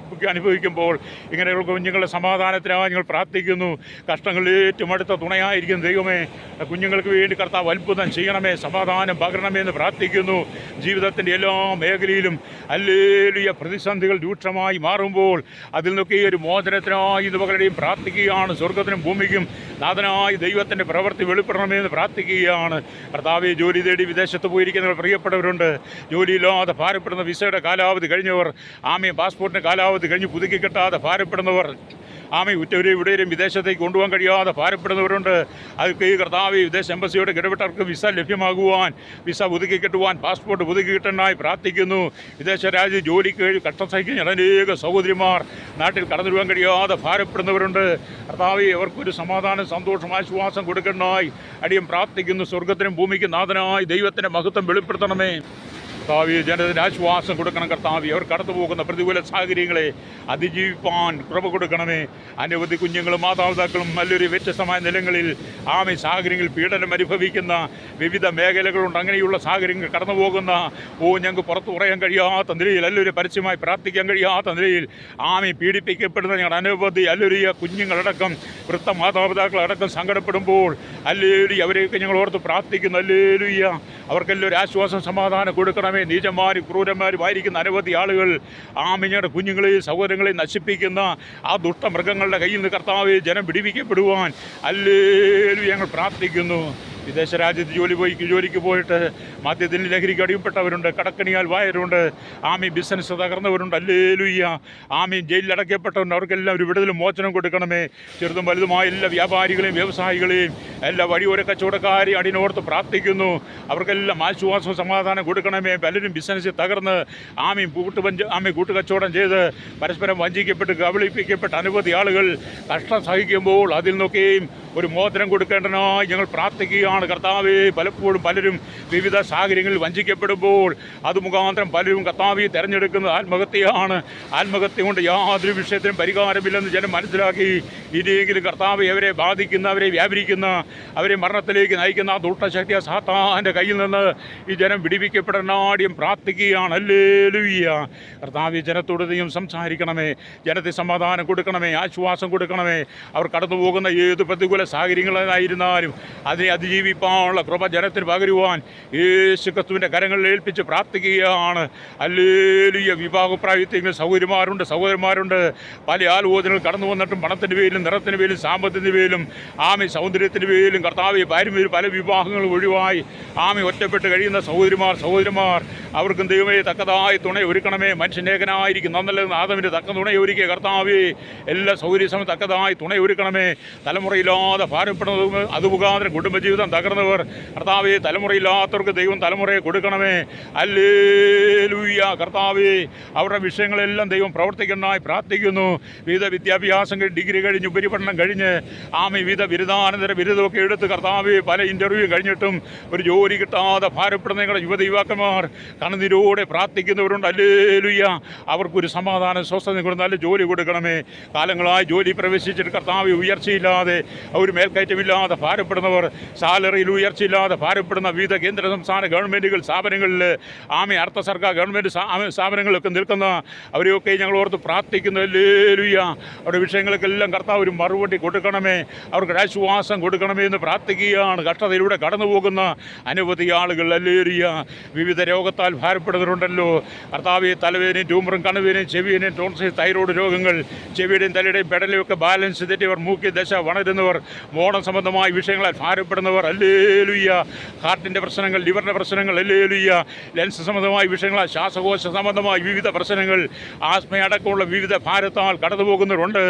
അനുഭവിക്കുമ്പോൾ ഇങ്ങനെയുള്ള കുഞ്ഞുങ്ങളുടെ സമാധാനത്തിനായി ഞങ്ങൾ പ്രാർത്ഥിക്കുന്നു. കഷ്ടങ്ങളിൽ ഏറ്റവും അടുത്ത തുണയായിരിക്കും ദൈവമേ, കുഞ്ഞുങ്ങൾക്ക് വേണ്ടി കർത്താവ് അത്ഭുതം ചെയ്യണമേ, സമാധാനം പകരണമേ എന്ന് പ്രാർത്ഥിക്കുന്നു. ജീവിതത്തിൻ്റെ എല്ലാ മേഖലയിലും ഹല്ലേലൂയ പ്രതിസന്ധികൾ രൂക്ഷമായി മാറുമ്പോൾ അതിൽ നിന്നൊക്കെ ഒരു മോചനത്തിനായി ഇത് പകരുടെയും പ്രാർത്ഥിക്കുകയാണ്. സ്വർഗത്തിനും ഭൂമിക്കും നാഥനായി ദൈവത്തിൻ്റെ പ്രവൃത്തി വെളിപ്പെടണമേ എന്ന് പ്രാർത്ഥിക്കുകയാണ്. കർത്താവെ, ജോലി തേടി വിദേശത്ത് പോയിരിക്കുന്നവർ പ്രിയപ്പെട്ടവരുണ്ട്. ജോലിയില്ലാതെ ഭാരപ്പെടുന്ന വിസയുടെ കാലാവധി കഴിഞ്ഞവർ, പാസ്പോർട്ടിൻ്റെ കാലാവധി കഴിഞ്ഞ് പുതുക്കി കിട്ടാതെ ഭാരപ്പെടുന്നവർ, ഉറ്റവരെയും ഇവിടെയും വിദേശത്തേക്ക് കൊണ്ടുപോകാൻ കഴിയാതെ ഭാരപ്പെടുന്നവരുണ്ട്. അതൊക്കെ ഈ കർത്താവ് വിദേശ എംബസിയോട് ഇടപെട്ടവർക്ക് വിസ ലഭ്യമാകുവാൻ, വിസ പുതുക്കി കിട്ടുവാൻ, പാസ്പോർട്ട് പുതുക്കി കിട്ടാനായി പ്രാർത്ഥിക്കുന്നു. വിദേശ രാജ്യ ജോലിക്ക് കഷ്ടം സഹിക്കുന്ന അനേക സഹോദരിമാർ നാട്ടിൽ കടന്നു വരുവാൻ കഴിയാതെ ഭാരപ്പെടുന്നവരുണ്ട്. കർത്താവ് അവർക്കൊരു സമാധാനം, സന്തോഷം, ആശ്വാസം കൊടുക്കണമായി അടിയം പ്രാർത്ഥിക്കുന്നു. സ്വർഗത്തിനും ഭൂമിക്കും നാഥനായി ദൈവത്തിൻ്റെ മഹത്വം വെളിപ്പെടുത്തണമേ. കർത്താവി, ജനത്തിന് ആശ്വാസം കൊടുക്കണം. കർത്താവി, അവർ കടന്നു പോകുന്ന പ്രതികൂല സാഹചര്യങ്ങളെ അതിജീവിപ്പാൻ കൃപ കൊടുക്കണമേ. അനവധി കുഞ്ഞുങ്ങളും മാതാപിതാക്കളും നല്ലൊരു വ്യത്യസ്തമായ നിലങ്ങളിൽ സാഹചര്യങ്ങളിൽ പീഡനം അനുഭവിക്കുന്ന വിവിധ മേഖലകളുണ്ട്. അങ്ങനെയുള്ള സാഹചര്യങ്ങൾ കടന്നു പോകുന്ന ഞങ്ങൾക്ക് പുറത്തു പറയാൻ കഴിയാത്ത നിലയിൽ, അല്ലൊരു പരസ്യമായി പ്രാർത്ഥിക്കാൻ കഴിയാത്ത നിലയിൽ പീഡിപ്പിക്കപ്പെടുന്ന ഞങ്ങളുടെ അനവധി അല്ലൊരു കുഞ്ഞുങ്ങളടക്കം വൃത്ത മാതാപിതാക്കളടക്കം സങ്കടപ്പെടുമ്പോൾ അല്ലേലൂയ അവരെയൊക്കെ ഞങ്ങൾ ഓർത്ത് പ്രാർത്ഥിക്കുന്നു. അല്ലേലൂയ, അവർക്കെല്ലാം ഒരു ആശ്വാസം, സമാധാനം കൊടുക്കണമേ. നീചന്മാരും ക്രൂരന്മാരുമായിരിക്കുന്ന അനവധി ആളുകൾ ഞങ്ങളുടെ കുഞ്ഞുങ്ങളെയും സഹോദരങ്ങളെയും നശിപ്പിക്കുന്ന ആ ദുഷ്ടമൃഗങ്ങളുടെ കയ്യിൽ നിന്ന് കർത്താവെ ജനം വിടുവിക്കപ്പെടുവാൻ ഹല്ലേലൂയ ഞങ്ങൾ പ്രാർത്ഥിക്കുന്നു. വിദേശ രാജ്യത്ത് ജോലിക്ക് പോയിട്ട് മദ്യത്തിന് ലഹരിക്ക് അടിമപ്പെട്ടവരുണ്ട്, കടക്കണിയാൽ വായരുണ്ട്, ബിസിനസ് തകർന്നവരുണ്ട്. ഹല്ലേലൂയ, ജയിലിൽ അടയ്ക്കപ്പെട്ടവരുണ്ട്. അവർക്കെല്ലാം ഒരു വിടുതലും മോചനം കൊടുക്കണമേ. ചെറുതും വലുതുമായ എല്ലാ വ്യാപാരികളെയും വ്യവസായികളെയും എല്ലാ വഴിയോര കച്ചവടക്കാരെയും അടിനോർത്ത് പ്രാർത്ഥിക്കുന്നു. അവർക്കെല്ലാം ആശ്വാസവും സമാധാനം കൊടുക്കണമേ. പലരും ബിസിനസ് തകർന്ന് കൂട്ടുകച്ചവടം ചെയ്ത് പരസ്പരം വഞ്ചിക്കപ്പെട്ട് കബളിപ്പിക്കപ്പെട്ട അനവധി ആളുകൾ കഷ്ടം സഹിക്കുമ്പോൾ അതിൽ നിന്നൊക്കെയും ഒരു മോചനം കൊടുക്കേണ്ടതിനായി ഞങ്ങൾ പ്രാർത്ഥിക്കുകയാണ്. കർത്താവെ, പലപ്പോഴും പലരും വിവിധ സാഹചര്യങ്ങളിൽ വഞ്ചിക്കപ്പെടുമ്പോൾ അത് മുഖാന്തരം പലരും കർത്താവെ തിരഞ്ഞെടുക്കുന്നത് ആത്മഹത്യയാണ്. ആത്മഹത്യ കൊണ്ട് യാതൊരു വിഷയത്തിനും പരിഹാരമില്ലെന്ന് ജനം മനസ്സിലാക്കി ഇനിയെങ്കിലും കർത്താവെ അവരെ ബാധിക്കുന്ന, അവരെ വ്യാപരിക്കുന്ന, അവരെ മരണത്തിലേക്ക് നയിക്കുന്ന ആ ദുഷ്ടശക്തിയ സാത്താൻ്റെ കയ്യിൽ നിന്ന് ഈ ജനം വിടിവിക്കപ്പെടാനാടിയും പ്രാർത്ഥിക്കുകയാണ്. ഹല്ലേലൂയ, കർത്താവെ ജനത്തോട് നീയും സംസാരിക്കണമേ, ജനത്തെ സമാധാനം കൊടുക്കണമേ, ആശ്വാസം കൊടുക്കണമേ. അവർ കടന്നു പോകുന്ന ഏത് പ്രതികൂല സാഹചര്യങ്ങളായിരുന്നാലും അതിനെ അതിജീവിപ്പാനുള്ള കൃപ ജനത്തിന് പകരുവാൻ യേശു ക്രിസ്തുവിൻ്റെ കരങ്ങളിൽ ഏൽപ്പിച്ച് പ്രാർത്ഥിക്കുകയാണ്. ഹല്ലേലൂയ, വിവാഹപ്രായത്തിൽ സഹോദരന്മാരുണ്ട്. പല ആലോചനകൾ കടന്നു വന്നിട്ടും പണത്തിൻ്റെ പേരിലും നിറത്തിൻ്റെ പേരിലും സാമ്പത്തിൻ്റെ പേരിലും സൗന്ദര്യത്തിൻ്റെ പേരിലും കർത്താവ് ഭാര്യമാർ പല വിവാഹങ്ങൾ ഒഴിവായി ഒറ്റപ്പെട്ട് കഴിയുന്ന സഹോദരിമാർ അവർക്കും ദൈവമേ തക്കതായ തുണ ഒരുക്കണമേ. മനുഷ്യനേകനായിരിക്കും നന്നല്ലെന്ന് ആദമിൻ്റെ തക്ക തുണ ഒരുക്കിയ കർത്താവേ, എല്ലാ സൗകര്യസമയം തക്കതായി തുണ ഒരുക്കണമേ. തലമുറയില്ലാതെ ഭാരപ്പെടുന്നതും അത് മുഖാന്തരം കുടുംബജീവിതം തകർന്നവർ കർത്താവേ, തലമുറയില്ലാത്തവർക്ക് ദൈവം തലമുറയെ കൊടുക്കണമേ. ഹല്ലേലൂയ, കർത്താവേ അവരുടെ വിഷയങ്ങളെല്ലാം ദൈവം പ്രവർത്തിക്കുന്നതായി പ്രാർത്ഥിക്കുന്നു. വിവിധ വിദ്യാഭ്യാസം ഡിഗ്രി കഴിഞ്ഞ് ഉപരിപഠനം കഴിഞ്ഞ് വിവിധ ബിരുദാനന്തര ബിരുദമൊക്കെ എടുത്ത് കർത്താവേ പല ഇൻ്റർവ്യൂ കഴിഞ്ഞിട്ടും ഒരു ജോലി കിട്ടാതെ ഭാരപ്പെടുന്ന ഞങ്ങളുടെ യുവതയുവാക്കന്മാർ കണ്ണുനീരോടെ പ്രാർത്ഥിക്കുന്നവരുണ്ട്. ഹല്ലേലൂയ, അവർക്കൊരു സമാധാനം, സ്വസ്ഥത കൊണ്ട് നല്ല ജോലി കൊടുക്കണമേ. കാലങ്ങളായി ജോലി പ്രവേശിച്ചിട്ട് കർത്താവ് ഉയർച്ചയില്ലാതെ ഒരു മേൽക്കയറ്റമില്ലാതെ ഭാരപ്പെടുന്നവർ, സാലറിയിൽ ഉയർച്ചയില്ലാതെ ഭാരപ്പെടുന്ന വിവിധ കേന്ദ്ര സംസ്ഥാന ഗവൺമെൻറ്റുകൾ സ്ഥാപനങ്ങളിൽ അർദ്ധ സർക്കാർ ഗവൺമെൻറ് സ്ഥാപനങ്ങളിലൊക്കെ നിൽക്കുന്ന അവരെയൊക്കെ ഞങ്ങൾ ഓർത്ത് പ്രാർത്ഥിക്കുന്നു. ഹല്ലേലൂയ, അവരുടെ വിഷയങ്ങൾക്കെല്ലാം കർത്താവ് ഒരു മറുപടി കൊടുക്കണമേ, അവർക്ക് ആശ്വാസം കൊടുക്കണമേ എന്ന് പ്രാർത്ഥിക്കുകയാണ്. കഷ്ടതയിലൂടെ കടന്നു പോകുന്ന അനവധി ആളുകൾ ഹല്ലേലൂയ വിവിധ രോഗത്താൽ ഭാരപ്പെടുന്നവരുണ്ടല്ലോ കർത്താവെ. തലവേദനയും ട്യൂമറും കണ്ണുവേദനയും ചെവിവേദനയും ടോൺസിൽ തൈറോയ്ഡ് രോഗങ്ങൾ, ചെവിയുടെയും തലയുടെയും പെടലും ഒക്കെ ബാലൻസ് തെറ്റിയവർ, മൂക്കി ദശ വളരുന്നവർ, മോണ സംബന്ധമായ വിഷയങ്ങളാൽ ഭാരപ്പെടുന്നവർ ഹല്ലേലൂയ, ഹാർട്ടിൻ്റെ പ്രശ്നങ്ങൾ, ലിവറിൻ്റെ പ്രശ്നങ്ങൾ ഹല്ലേലൂയ, ലെൻസ് സംബന്ധമായ വിഷയങ്ങളാൽ, ശ്വാസകോശ സംബന്ധമായ വിവിധ പ്രശ്നങ്ങൾ, ആസ്മയടക്കമുള്ള വിവിധ ഭാരത്താൽ കടന്നു പോകുന്നവരുണ്ട്.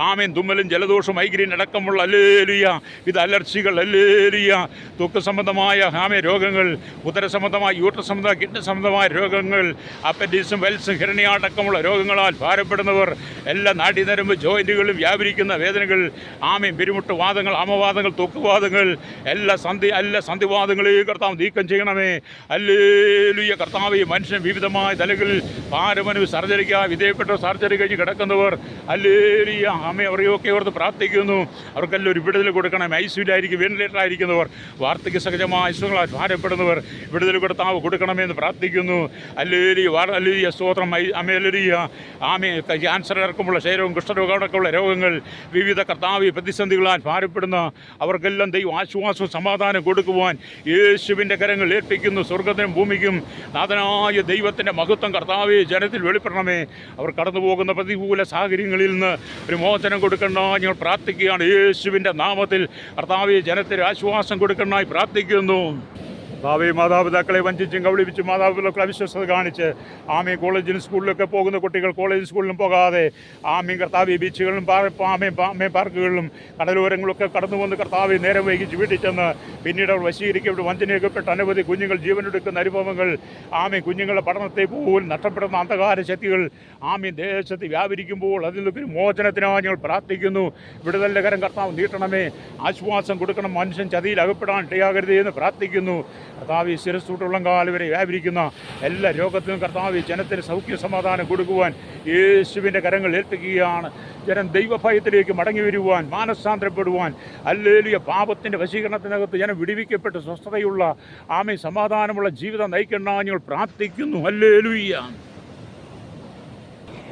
ആമേൻ. തുമ്മലും ജലദോഷവും മൈഗ്രെയിൻ അടക്കമുള്ള ഹല്ലേലൂയ ഇത് അലർജികൾ ഹല്ലേലൂയ, ത്വക്ക് സംബന്ധമായ രോഗങ്ങൾ, ഉദര സംബന്ധമായ, യൂട്രസ് സംബന്ധമായ, കിഡ്നി സംബന്ധമായ രോഗങ്ങൾ, അപ്പൻഡിക്സും വെൽസും ഹിരണിയാട്ടക്കമുള്ള രോഗങ്ങളാൽ ഭാരപ്പെടുന്നവർ, എല്ലാ നാഡീനരമ്പ് ജോയിൻറ്റുകളിലും വ്യാപരിക്കുന്ന വേദനകൾ, ആമേൻ, പെരുമുട്ട് വാദങ്ങൾ, അമവാദങ്ങൾ, ത്വക്കുവാദങ്ങൾ, എല്ലാ സന്ധിവാദങ്ങളെയും കർത്താവ് നീക്കം ചെയ്യണമേ. ഹല്ലേലൂയ. കർത്താവേ, മനുഷ്യൻ വിവിധമായ തലങ്ങളിൽ ഭാരമനു സർജറിക്കായി വിധേയപ്പെട്ട സർജറി കഴിഞ്ഞ് കിടക്കുന്നവർ ഹല്ലേലൂയ, ആമേ, അവരെയൊക്കെ ഓർത്ത് പ്രാർത്ഥിക്കുന്നു. അവർക്കെല്ലാം ഒരു വിടുതൽ കൊടുക്കണം. ഐസിയുലായിരിക്കും, വെന്റിലേറ്റർ ആയിരിക്കുന്നവർ, വാർദ്ധക്യ സഹജമായ അസുഖങ്ങളാൽ ഭാരപ്പെടുന്നവർ വിടുതൽ കർത്താവ് കൊടുക്കണമെന്ന് പ്രാർത്ഥിക്കുന്നു. ഹല്ലേലൂയ. ഹല്ലേലൂയ. സ്തോത്രം. ഹല്ലേലൂയ. ആമേ. ക്യാൻസർ അടക്കമുള്ള ശരീരവും കുഷ്ഠരോഗം അടക്കമുള്ള രോഗങ്ങൾ, വിവിധ കർത്താവ് പ്രതിസന്ധികളാൽ ഭാരപ്പെടുന്ന അവർക്കെല്ലാം ദൈവം ആശ്വാസവും സമാധാനം കൊടുക്കുവാൻ യേശുവിൻ്റെ കരങ്ങൾ ഏൽപ്പിക്കുന്നു. സ്വർഗത്തിനും ഭൂമിക്കും നാഥനായ ദൈവത്തിൻ്റെ മഹത്വം കർത്താവെ ജനത്തിൽ വെളിപ്പെടണമേ. അവർ കടന്നു പോകുന്ന പ്രതികൂല സാഹചര്യങ്ങളിൽ നിന്ന് ഒരു മോചനം കൊടുക്കണ ഞങ്ങൾ പ്രാർത്ഥിക്കുകയാണ്. യേശുവിൻ്റെ നാമത്തിൽ കർത്താവെ ജനത്തിന് ആശ്വാസം കൊടുക്കണമായി പ്രാർത്ഥിക്കുന്നു. കർത്താവേ, മാതാപിതാക്കളെ വഞ്ചിച്ചും കബളിപ്പിച്ചും മാതാപിതാക്കളെ അവിശ്വസത കാണിച്ച് ആമീൻ കോളേജിലും സ്കൂളിലൊക്കെ പോകുന്ന കുട്ടികൾ കോളേജും സ്കൂളിലും പോകാതെ ആമീൻ കർത്താവെ ബീച്ചുകളിലും പാർക്കുകളിലും കടലോരങ്ങളൊക്കെ കടന്നു വന്ന് കർത്താവെ നേരം വൈകിച്ച് വീട്ടിൽ ചെന്ന് പിന്നീട് അവർ വശീകരിക്കപ്പെട്ട് വഞ്ചനയൊക്കെപ്പെട്ട് അനവധി കുഞ്ഞുങ്ങൾ ജീവനെടുക്കുന്ന അനുഭവങ്ങൾ, ആമീൻ കുഞ്ഞുങ്ങളുടെ പഠനത്തെ പോലും നഷ്ടപ്പെടുന്ന അന്ധകാര ശക്തികൾ ആമീൻ ദേശത്ത് വ്യാപരിക്കുമ്പോൾ അതിൽ നിന്നൊരു മോചനത്തിനായി ഞങ്ങൾ പ്രാർത്ഥിക്കുന്നു. വിടുതലിൻ്റെ കരം കർത്താവ് നീട്ടണമേ. ആശ്വാസം കൊടുക്കണം. മനുഷ്യൻ ചതിയിൽ അകപ്പെടാൻ ഇടയാകരുതേ എന്ന് പ്രാർത്ഥിക്കുന്നു. കർത്താവ് ശിരസ്സൂട്ടുള്ളം കാലം വരെ വ്യാപരിക്കുന്ന എല്ലാ രോഗത്തിനും കർത്താവ് ജനത്തിന് സൗഖ്യ സമാധാനം കൊടുക്കുവാൻ യേശുവിൻ്റെ കരങ്ങൾ ഏൽപ്പിക്കുകയാണ്. ജനം ദൈവഭയത്തിലേക്ക് മടങ്ങി വരുവാൻ, മാനസാന്തരപ്പെടുവാൻ, ഹല്ലേലൂയ, പാപത്തിൻ്റെ വശീകരണത്തിനകത്ത് ജനം വിടുവിക്കപ്പെട്ട് സ്വസ്ഥതയുള്ള ആമേ സമാധാനമുള്ള ജീവിതം നയിക്കണമെന്ന് ഞങ്ങൾ പ്രാർത്ഥിക്കുന്നു. ഹല്ലേലൂയ.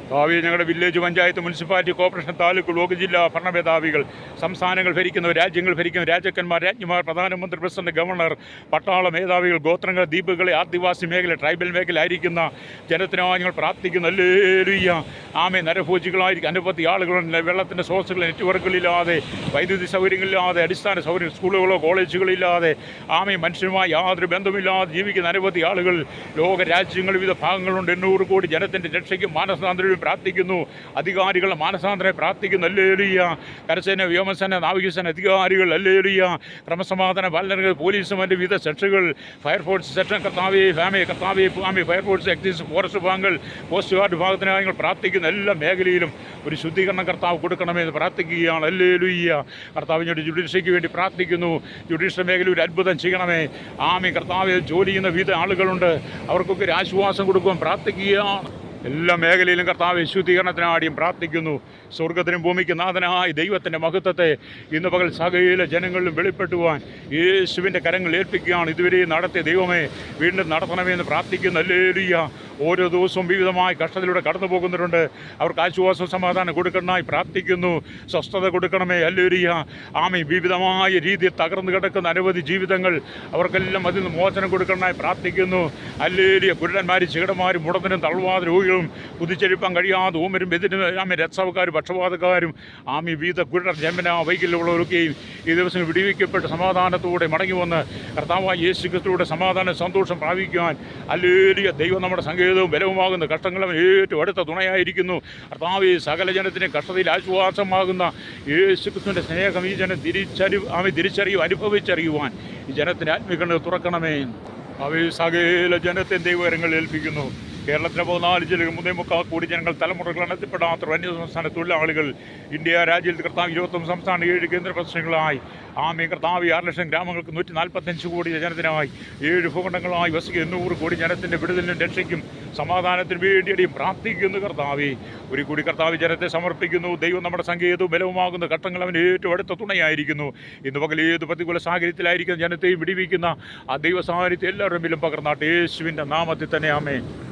ഭാവി ഞങ്ങളുടെ village, panchayat, municipality, corporation, taluk, block, ജില്ലാ ഭരണമേധാവികൾ, സംസ്ഥാനങ്ങൾ ഭരിക്കുന്നവർ, രാജ്യങ്ങൾ ഭരിക്കുന്നവർ, രാജാക്കന്മാർ, രാജ്ഞിമാർ, പ്രധാനമന്ത്രി, പ്രസിഡന്റ്, ഗവർണർ, പട്ടാള മേധാവികൾ, ഗോത്രങ്ങൾ, ദ്വീപുകളെ, ആദിവാസി മേഖല, ട്രൈബൽ മേഖല ആയിരിക്കുന്ന ജനത്തിനായി ഞങ്ങൾ പ്രാർത്ഥിക്കുന്നു. ഹല്ലേലൂയ. ആമേ. നരഭോജികളായിരിക്കും അനവധി ആളുകളുണ്ട്. വെള്ളത്തിൻ്റെ സോഴ്സുകൾ, നെറ്റ്വർക്കുകളില്ലാതെ, വൈദ്യുതി സൗകര്യങ്ങളില്ലാതെ, അടിസ്ഥാന സൗകര്യം, സ്കൂളുകളോ കോളേജുകളില്ലാതെ, ആമേ മനുഷ്യരുമായി യാതൊരു ബന്ധമില്ലാതെ ജീവിക്കുന്ന അനവധി ആളുകൾ ലോകരാജ്യങ്ങൾ വിവിധ ഭാഗങ്ങളുണ്ട്. 800 കോടി ജനത്തിൻ്റെ രക്ഷയ്ക്കും മാനസാന്തരം പ്രാർത്ഥിക്കുന്നു. അധികാരികളുടെ മാനസാന്തരം പ്രാർത്ഥിക്കുന്നു. ഹല്ലേലൂയ. കരസേന, വ്യോമസേന, നാവികസേന അധികാരികൾ ഹല്ലേലൂയ, ക്രമസമാധാന പാലനകൾ, പോലീസും മറ്റ് വിവിധ സെക്ഷനുകൾ, ഫയർഫോഴ്സ് സെക്ഷൻ കർത്താവേ, ഫയർഫോഴ്സ്, എക്സൈസ്, ഫോറസ്റ്റ് വിഭാഗങ്ങൾ, കോസ്റ്റ് ഗാർഡ് വിഭാഗത്തിനായി ഞങ്ങൾ പ്രാർത്ഥിക്കുന്ന എല്ലാ മേഖലയിലും ഒരു ശുദ്ധീകരണം കർത്താവ് കൊടുക്കണമെന്ന് പ്രാർത്ഥിക്കുകയാണ്. ഹല്ലേലൂയ. കർത്താവിനോട് ജുഡീഷ്യറിക്ക് വേണ്ടി പ്രാർത്ഥിക്കുന്നു. ജുഡീഷ്യറി മേഖല ഒരു അത്ഭുതം ചെയ്യണമേ. ആമേ. കർത്താവ് ജോലി ചെയ്യുന്ന വിവിധ ആളുകളുണ്ട്, അവർക്കൊക്കെ ഒരു ആശ്വാസം കൊടുക്കുവാൻ പ്രാർത്ഥിക്കുകയാണ്. എല്ലാ മേഖലയിലും കർത്താവ് ശുദ്ധീകരണത്തിനാടിയും പ്രാർത്ഥിക്കുന്നു. സ്വർഗത്തിനും ഭൂമിക്ക് നാഥനായ ദൈവത്തിൻ്റെ മഹത്വത്തെ ഇന്ന് പകൽ സകല ജനങ്ങളിലും വെളിപ്പെടുത്തുവാൻ യേശുവിൻ്റെ കരങ്ങൾ ഏൽപ്പിക്കുകയാണ്. ഇതുവരെ നടത്തിയ ദൈവമേ വീണ്ടും നടത്തണമെന്ന് പ്രാർത്ഥിക്കുന്നു. ഹല്ലേലൂയ. ഓരോ ദിവസവും വിവിധമായ കഷ്ടത്തിലൂടെ കടന്നു പോകുന്നവരുണ്ട്, അവർക്ക് ആശ്വാസം സമാധാനം കൊടുക്കണമായി പ്രാർത്ഥിക്കുന്നു. സ്വസ്ഥത കൊടുക്കണമേ. ഹല്ലേലൂയ. ആമേ. വിവിധമായ രീതിയിൽ തകർന്നു കിടക്കുന്ന അനവധി ജീവിതങ്ങൾ, അവർക്കെല്ലാം അതിൽ നിന്ന് മോചനം കൊടുക്കണമായി പ്രാർത്ഥിക്കുന്നു. ഹല്ലേലൂയ. കുരുടന്മാരും ചികടന്മാരും മുടന്തനും തളർവാദ രോഗികളും കുതിച്ചെഴുപ്പാൻ കഴിയാതെ ഊമരും ബെതിരും ആമേ രക്തസവക്കാരും പക്ഷപാതക്കാരും ആമി വിവിധ കുരുടർ ജന്മന വൈകല്യമുള്ളവരൊക്കെയും ഈ ദിവസം വിടുവിക്കപ്പെട്ട് സമാധാനത്തോടെ മടങ്ങി വന്ന് കർത്താവായ യേശു ക്രിസ്തുവിന്റെ സമാധാനം സന്തോഷം പ്രാപിക്കുവാൻ ഹല്ലേലൂയ. ദൈവം നമ്മുടെ സങ്കേതവും ബലവുമാകുന്ന കഷ്ടങ്ങളും ഏറ്റവും അടുത്ത തുണയായിരിക്കുന്നു. കർത്താവേ, സകല ജനത്തിൻ്റെ കഷ്ടതയിൽ ആശ്വാസമാകുന്ന യേശു ക്രിസ്തുവിൻ്റെ സ്നേഹം ഈ ജനം തിരിച്ചറിയും അനുഭവിച്ചറിയുവാൻ ഈ ജനത്തിന് ആത്മീകണ്ഠ തുറക്കണമേ. അവയെ സകല ജനത്തെ ദൈവകരങ്ങൾ ഏൽപ്പിക്കുന്നു. കേരളത്തിലെ 14 ജില്ലകൾ 3.25 കോടി ജനങ്ങൾ, തലമുറകൾ എണ്ണത്തിൽപ്പെടാത്ത അന്യ സംസ്ഥാന തൊഴിലാളികൾ, ഇന്ത്യ രാജ്യത്ത് കർത്താവ് 21 സംസ്ഥാന 7 കേന്ദ്ര പ്രദേശങ്ങളായി ആമേ കർത്താവ് 6 ലക്ഷം ഗ്രാമങ്ങൾക്ക് 145 കോടി ജനത്തിനായി 7 ഭൂഖണ്ഡങ്ങളായി വസിക്കുന്ന 800 കോടി ജനത്തിൻ്റെ വിടുതലിനും രക്ഷയ്ക്കും സമാധാനത്തിന് വേണ്ടിയടിയും പ്രാർത്ഥിക്കുന്നു. കർത്താവേ, ഒരു കൂടി കർത്താവ് ജനത്തെ സമർപ്പിക്കുന്നു. ദൈവം നമ്മുടെ സങ്കേതവും ബലവുമാകുന്ന ഘട്ടങ്ങൾ അവന് ഏറ്റവും അടുത്ത തുണയായിരിക്കുന്നു. ഇന്ന് പകൽ ഏത് പ്രതികൂല സാഹചര്യത്തിലായിരിക്കുന്ന ജനത്തെയും വിടിവിക്കുന്ന ആ ദൈവ സാഹചര്യത്തെ എല്ലാവരുടെ മേലും പകർന്നാട്ട് യേശുവിൻ്റെ നാമത്തിൽ തന്നെ ആമേൻ.